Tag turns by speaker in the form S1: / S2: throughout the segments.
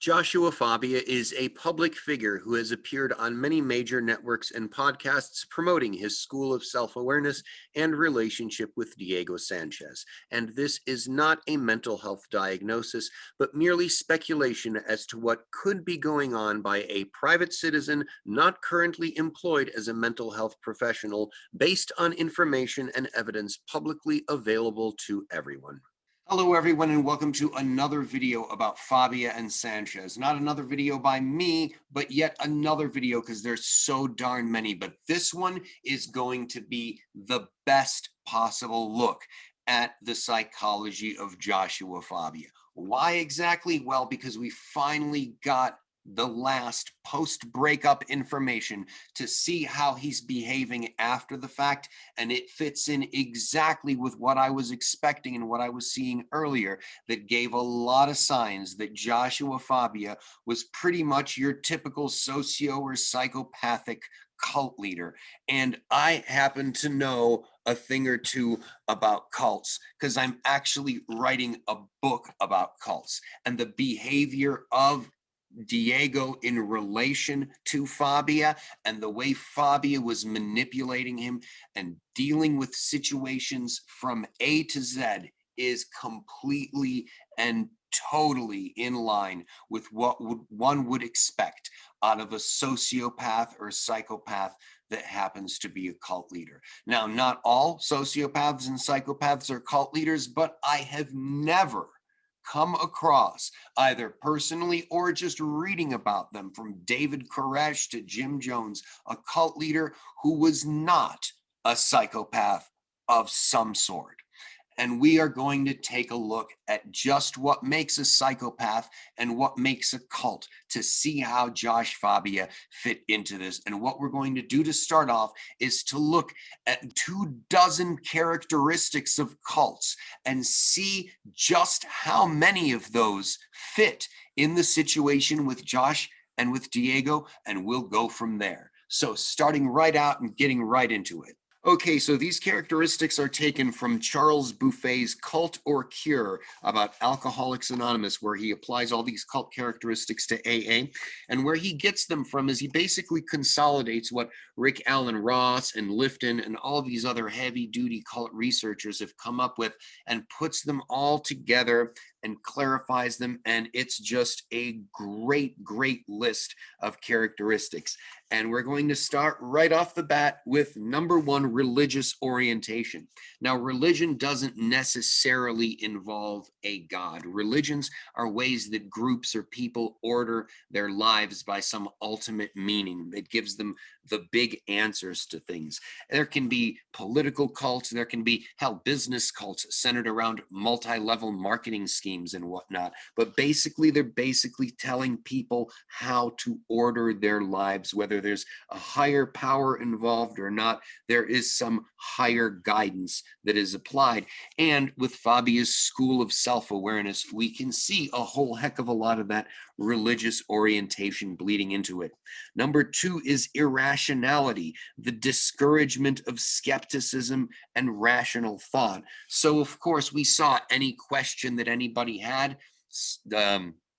S1: Joshua Fabia is a public figure who has appeared on many major networks and podcasts promoting his school of self-awareness and relationship with Diego Sanchez. And this is not a mental health diagnosis, but merely speculation as to what could be going on by a private citizen not currently employed as a mental health professional, based on information and evidence publicly available to everyone. Hello everyone, and welcome to another video about Fabia and Sanchez. Not another video by me, but yet another video because there's so darn many. But this one is going to be the best possible look at the psychology of Joshua Fabia. Why exactly? Well, because we finally got the last post-breakup information to see how he's behaving after the fact, and it fits in exactly with what I was expecting and what I was seeing earlier, that gave a lot of signs that Joshua Fabia was pretty much your typical socio or psychopathic cult leader. And I happen to know a thing or two about cults because I'm actually writing a book about cults and the behavior of Diego in relation to Fabia, and the way Fabia was manipulating him and dealing with situations from A to Z is completely and totally in line with what one would expect out of a sociopath or psychopath that happens to be a cult leader. Now, not all sociopaths and psychopaths are cult leaders, but I have never come across, either personally or just reading about them, from David Koresh to Jim Jones, a cult leader who was not a psychopath of some sort. And we are going to take a look at just what makes a psychopath and what makes a cult to see how Josh Fabia fit into this. And what we're going to do to start off is to look at 24 characteristics of cults and see just how many of those fit in the situation with Josh and with Diego, and we'll go from there. So starting right out and getting right into it. Okay, so these characteristics are taken from Charles Buffet's Cult or Cure about Alcoholics Anonymous, where he applies all these cult characteristics to AA. And where he gets them from is he basically consolidates what Rick Allen Ross and Lifton and all these other heavy-duty cult researchers have come up with and puts them all together and clarifies them. And it's just a great, great list of characteristics. And we're going to start right off the bat with number one, religious orientation. Now, religion doesn't necessarily involve a god. Religions are ways that groups or people order their lives by some ultimate meaning that gives them the big answers to things. There can be political cults, there can be, hell, business cults centered around multi-level marketing schemes and whatnot. But basically, they're basically telling people how to order their lives, whether there's a higher power involved or not. There is some higher guidance that is applied. And with Fabia's school of self-awareness, we can see a whole heck of a lot of that religious orientation bleeding into it. Number two is irrationality, the discouragement of skepticism and rational thought. So, of course, we saw any question that anybody had,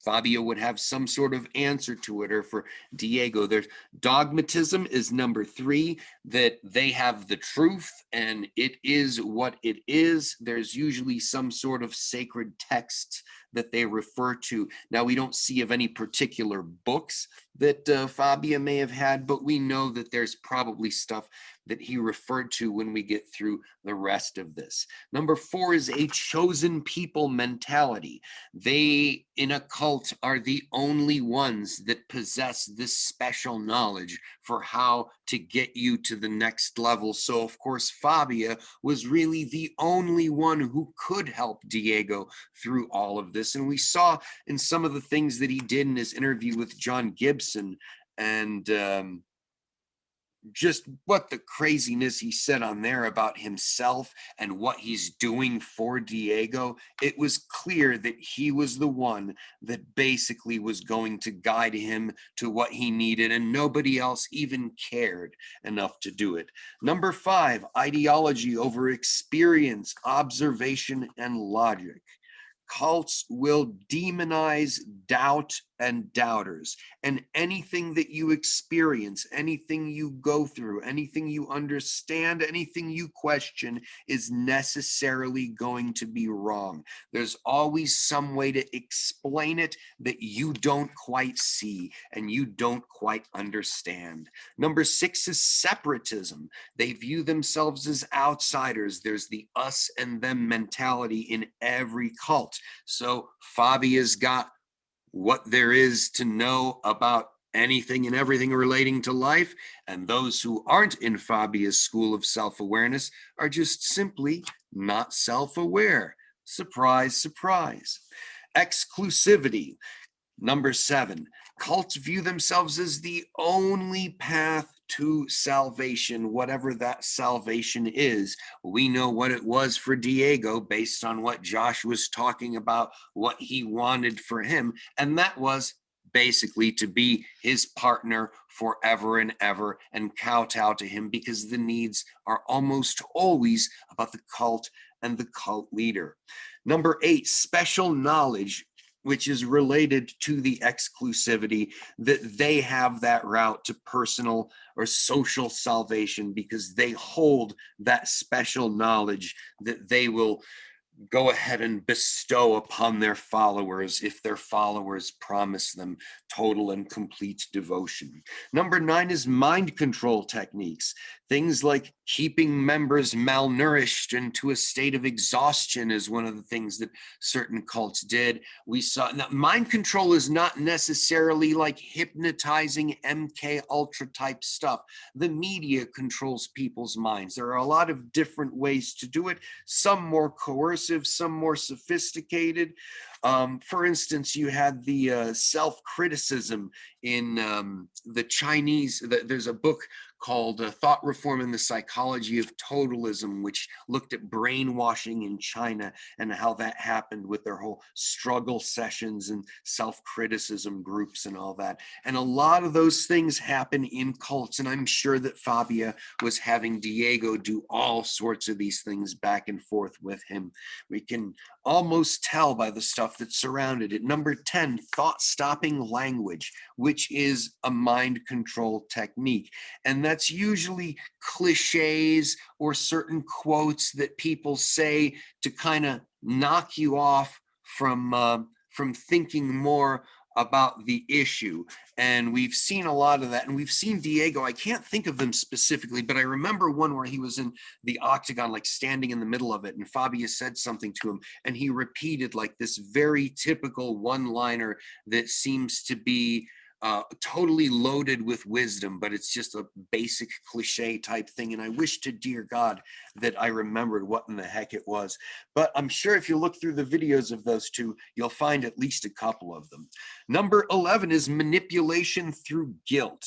S1: Fabia would have some sort of answer to it. Or for Diego, there's dogmatism is number three, that they have the truth and it is what it is. There's usually some sort of sacred text that they refer to. Now, we don't see of any particular books that Fabia may have had, but we know that there's probably stuff that he referred to when we get through the rest of this. Number four is a chosen people mentality. They, in a cult, are the only ones that possess this special knowledge for how to get you to the next level. So, of course, Fabia was really the only one who could help Diego through all of this. And we saw in some of the things that he did in his interview with John Gibson, and just what the craziness he said on there about himself and what he's doing for Diego. It was clear that he was the one that basically was going to guide him to what he needed, and nobody else even cared enough to do it. Number five, ideology over experience, observation, and logic. Cults will demonize doubt and doubters. And anything that you experience, anything you go through, anything you understand, anything you question is necessarily going to be wrong. There's always some way to explain it that you don't quite see and you don't quite understand. Number 6 is separatism. They view themselves as outsiders. There's the us and them mentality in every cult. So Fabia's got what there is to know about anything and everything relating to life, and those who aren't in Fabia's school of self-awareness are just simply not self-aware. Surprise, surprise. Exclusivity. Number 7, cults view themselves as the only path to salvation, whatever that salvation is. We know what it was for Diego based on what Josh was talking about, what he wanted for him, and that was basically to be his partner forever and ever and kowtow to him, because the needs are almost always about the cult and the cult leader. Number 8, special knowledge, which is related to the exclusivity, that they have that route to personal or social salvation because they hold that special knowledge that they will go ahead and bestow upon their followers if their followers promise them total and complete devotion. Number 9 is mind control techniques. Things like keeping members malnourished and to a state of exhaustion is one of the things that certain cults did. We saw now, mind control is not necessarily like hypnotizing MK Ultra type stuff. The media controls people's minds. There are a lot of different ways to do it, some more coercive, some more sophisticated. For instance, you had the self-criticism in the Chinese. There's a book called Thought Reform and the Psychology of Totalism, which looked at brainwashing in China and how that happened with their whole struggle sessions and self-criticism groups and all that. And a lot of those things happen in cults, and I'm sure that Fabia was having Diego do all sorts of these things back and forth with him. We can almost tell by the stuff that surrounded it. Number 10, thought-stopping language, which is a mind control technique. And that's usually cliches or certain quotes that people say to kind of knock you off from thinking more about the issue. And we've seen a lot of that. And we've seen Diego, I can't think of them specifically, but I remember one where he was in the octagon, like standing in the middle of it, and Fabia said something to him, and he repeated like this very typical one-liner that seems to be totally loaded with wisdom, but it's just a basic cliche type thing. And I wish to dear God that I remembered what in the heck it was. But I'm sure if you look through the videos of those two, you'll find at least a couple of them. Number 11 is manipulation through guilt.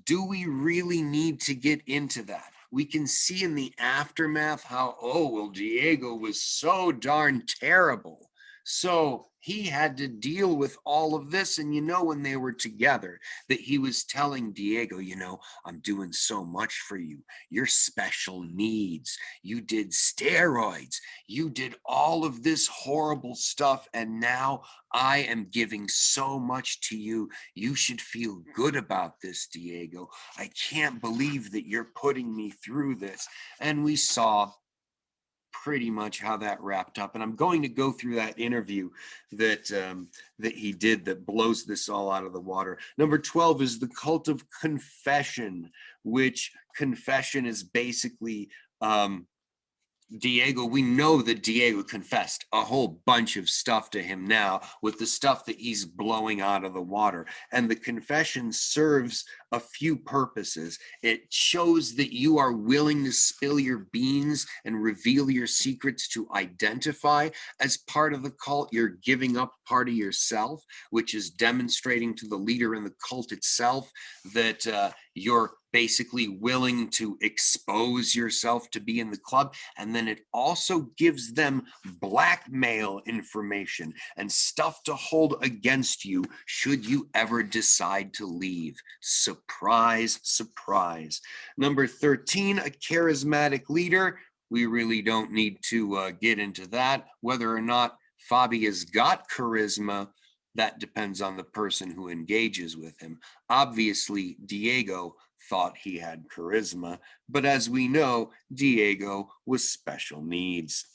S1: Do we really need to get into that? We can see in the aftermath how, oh, well, Diego was so darn terrible, so he had to deal with all of this. And when they were together, that he was telling Diego, I'm doing so much for you. Your special needs. You did steroids. You did all of this horrible stuff. And now I am giving so much to you. You should feel good about this, Diego. I can't believe that you're putting me through this. And we saw pretty much how that wrapped up. And I'm going to go through that interview that he did that blows this all out of the water. Number 12 is the cult of confession, which confession is basically Diego. We know that Diego confessed a whole bunch of stuff to him now with the stuff that he's blowing out of the water. And the confession serves a few purposes. It shows that you are willing to spill your beans and reveal your secrets to identify. As part of the cult, you're giving up part of yourself, which is demonstrating to the leader in the cult itself that you're basically willing to expose yourself to be in the club. And then it also gives them blackmail information and stuff to hold against you should you ever decide to leave. Surprise, surprise. Number 13, a charismatic leader. We really don't need to get into that. Whether or not Fabia's got charisma, that depends on the person who engages with him. Obviously, Diego thought he had charisma, but as we know, Diego was special needs.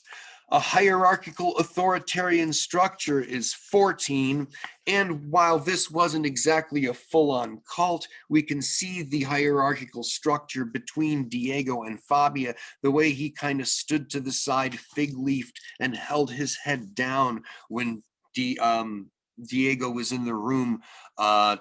S1: A hierarchical authoritarian structure is 14, and while this wasn't exactly a full-on cult, we can see the hierarchical structure between Diego and Fabia, the way he kind of stood to the side, fig-leafed, and held his head down when Diego was in the room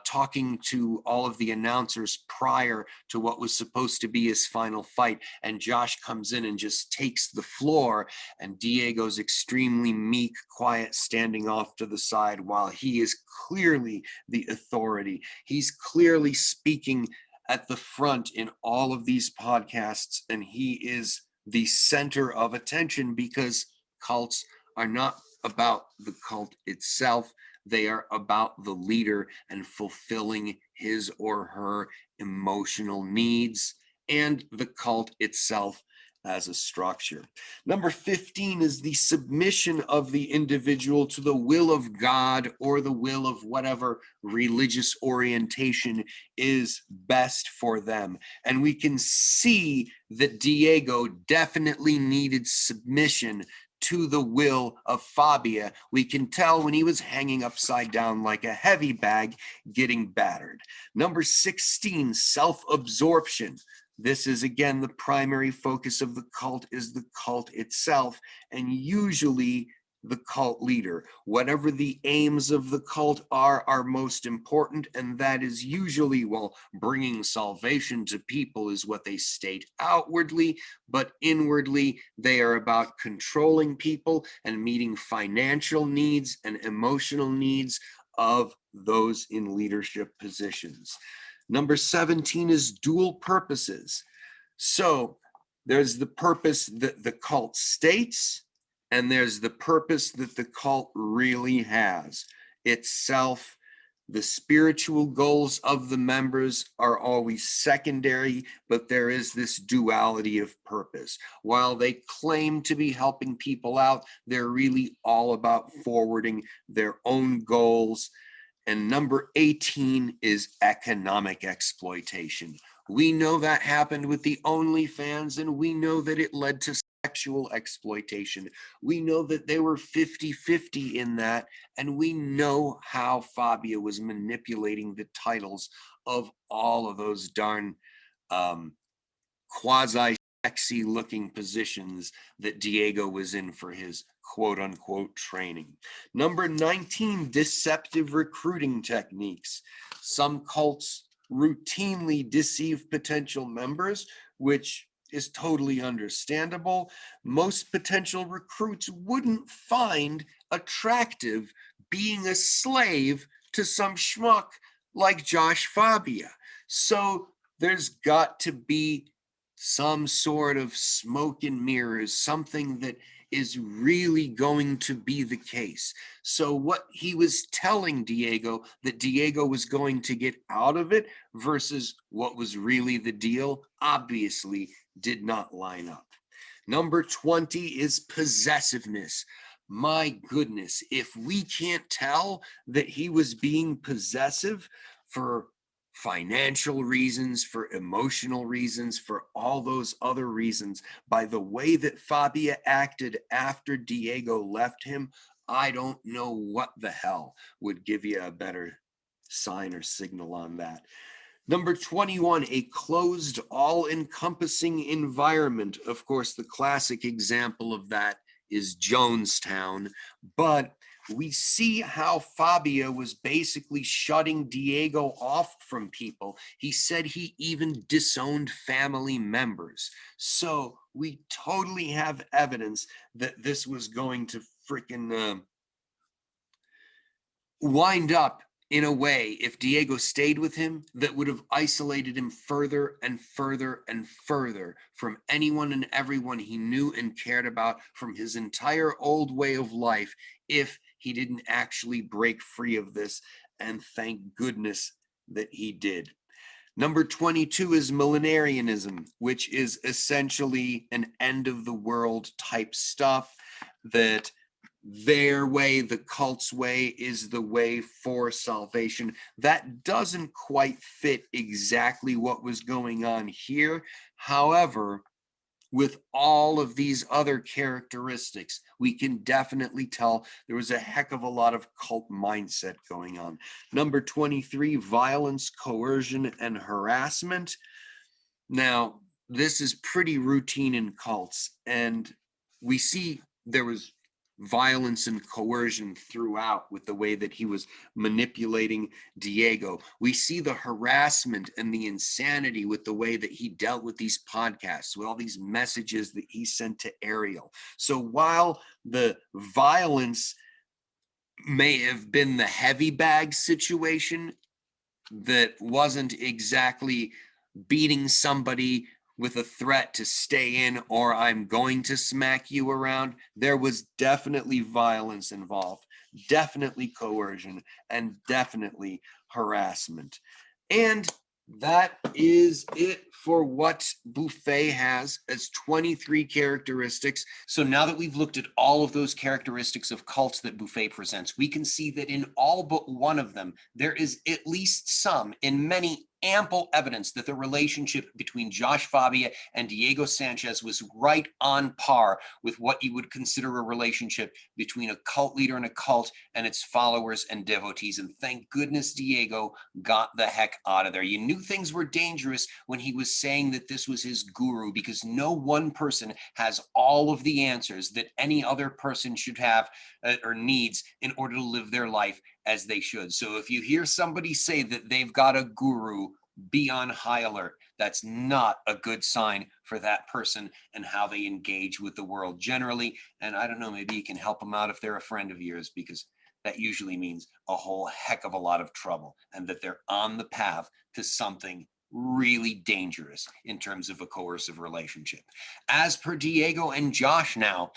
S1: talking to all of the announcers prior to what was supposed to be his final fight. And Josh comes in and just takes the floor, and Diego's extremely meek, quiet, standing off to the side while he is clearly the authority. He's clearly speaking at the front in all of these podcasts, and he is the center of attention because cults are not about the cult itself. They are about the leader and fulfilling his or her emotional needs and the cult itself as a structure. Number 15 is the submission of the individual to the will of God or the will of whatever religious orientation is best for them. And we can see that Diego definitely needed submission to the will of Fabia. We can tell when he was hanging upside down like a heavy bag, getting battered. Number 16, self-absorption. This is, again, the primary focus of the cult is the cult itself, and usually the cult leader. Whatever the aims of the cult are most important, and that is usually, well, bringing salvation to people is what they state outwardly, but inwardly they are about controlling people and meeting financial needs and emotional needs of those in leadership positions. Number 17 is dual purposes. So there's the purpose that the cult states, and there's the purpose that the cult really has itself. The spiritual goals of the members are always secondary, but there is this duality of purpose. While they claim to be helping people out, they're really all about forwarding their own goals. And number 18 is economic exploitation. We know that happened with the OnlyFans, and we know that it led to sexual exploitation. We know that they were 50-50 in that, and we know how Fabia was manipulating the titles of all of those darn quasi-sexy looking positions that Diego was in for his quote-unquote training. Number 19, deceptive recruiting techniques. Some cults routinely deceive potential members, which is totally understandable. Most potential recruits wouldn't find attractive being a slave to some schmuck like Josh Fabia. So there's got to be some sort of smoke and mirrors, something that is really going to be the case. So what he was telling Diego that Diego was going to get out of it versus what was really the deal obviously did not line up. Number 20 is possessiveness. My goodness, if we can't tell that he was being possessive for financial reasons, for emotional reasons, for all those other reasons, by the way that Fabia acted after Diego left him, I don't know what the hell would give you a better sign or signal on that. Number 21, a closed, all-encompassing environment. Of course, the classic example of that is Jonestown, but we see how Fabia was basically shutting Diego off from people. He said he even disowned family members. So we totally have evidence that this was going to freaking wind up in a way, if Diego stayed with him, that would have isolated him further and further and further from anyone and everyone he knew and cared about, from his entire old way of life, if he didn't actually break free of this. And thank goodness that he did. Number 22 is millenarianism, which is essentially an end of the world type stuff that their way, the cult's way, is the way for salvation. That doesn't quite fit exactly what was going on here. However, with all of these other characteristics, we can definitely tell there was a heck of a lot of cult mindset going on. Number 23, violence, coercion, and harassment. Now, this is pretty routine in cults, and we see there was violence and coercion throughout with the way that he was manipulating Diego. We see the harassment and the insanity with the way that he dealt with these podcasts, with all these messages that he sent to Ariel. So while the violence may have been the heavy bag situation that wasn't exactly beating somebody with a threat to stay in or I'm going to smack you around, there was definitely violence involved, definitely coercion, and definitely harassment. And that is it for what Buffet has as 23 characteristics. So now that we've looked at all of those characteristics of cults that Buffet presents, we can see that in all but one of them, there is at least some, in many, ample evidence that the relationship between Josh Fabia and Diego Sanchez was right on par with what you would consider a relationship between a cult leader and a cult and its followers and devotees. And thank goodness Diego got the heck out of there. You knew things were dangerous when he was saying that this was his guru, because no one person has all of the answers that any other person should have or needs in order to live their life as they should. So if you hear somebody say that they've got a guru, be on high alert. That's not a good sign for that person and how they engage with the world generally. And I don't know, maybe you can help them out if they're a friend of yours, because that usually means a whole heck of a lot of trouble and that they're on the path to something really dangerous in terms of a coercive relationship. As per Diego and Josh now,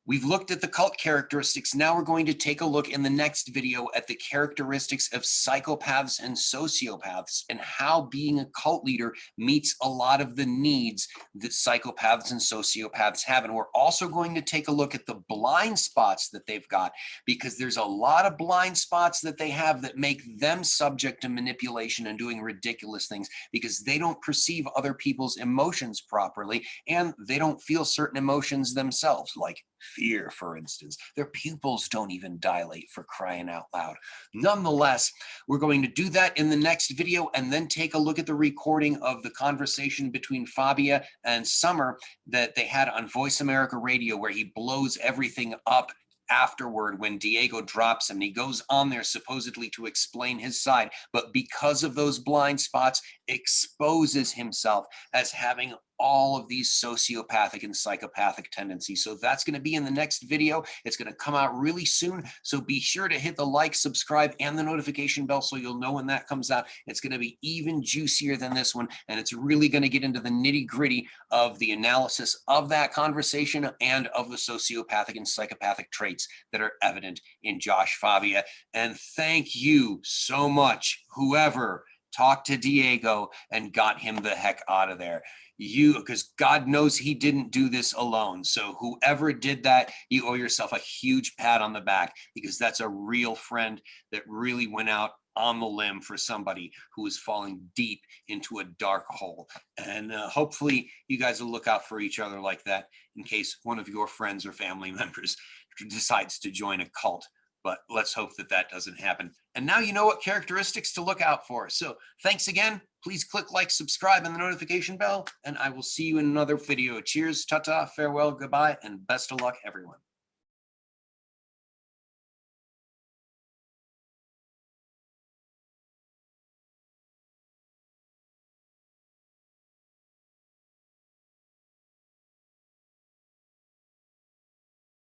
S1: we've looked at the cult characteristics. Now we're going to take a look in the next video at the characteristics of psychopaths and sociopaths and how being a cult leader meets a lot of the needs that psychopaths and sociopaths have. And we're also going to take a look at the blind spots that they've got, because there's a lot of blind spots that they have that make them subject to manipulation and doing ridiculous things, because they don't perceive other people's emotions properly and they don't feel certain emotions themselves, like fear, for instance. Their pupils don't even dilate, for crying out loud. Nonetheless, we're going to do that in the next video and then take a look at the recording of the conversation between Fabia and Summer that they had on Voice America Radio, where he blows everything up afterward when Diego drops him. He goes on there supposedly to explain his side, but because of those blind spots, exposes himself as having all of these sociopathic and psychopathic tendencies. So that's going to be in the next video. It's going to come out really soon. So be sure to hit the like, subscribe, and the notification bell so you'll know when that comes out. It's going to be even juicier than this one. And it's really going to get into the nitty-gritty of the analysis of that conversation and of the sociopathic and psychopathic traits that are evident in Josh Fabia. And thank you so much, whoever talked to Diego and got him the heck out of there. Because God knows he didn't do this alone. So whoever did that, you owe yourself a huge pat on the back, because that's a real friend that really went out on the limb for somebody who was falling deep into a dark hole. And hopefully you guys will look out for each other like that in case one of your friends or family members decides to join a cult. But let's hope that that doesn't happen. And now you know what characteristics to look out for. So thanks again. Please click like, subscribe, and the notification bell. And I will see you in another video. Cheers, ta-ta, farewell, goodbye, and best of luck, everyone.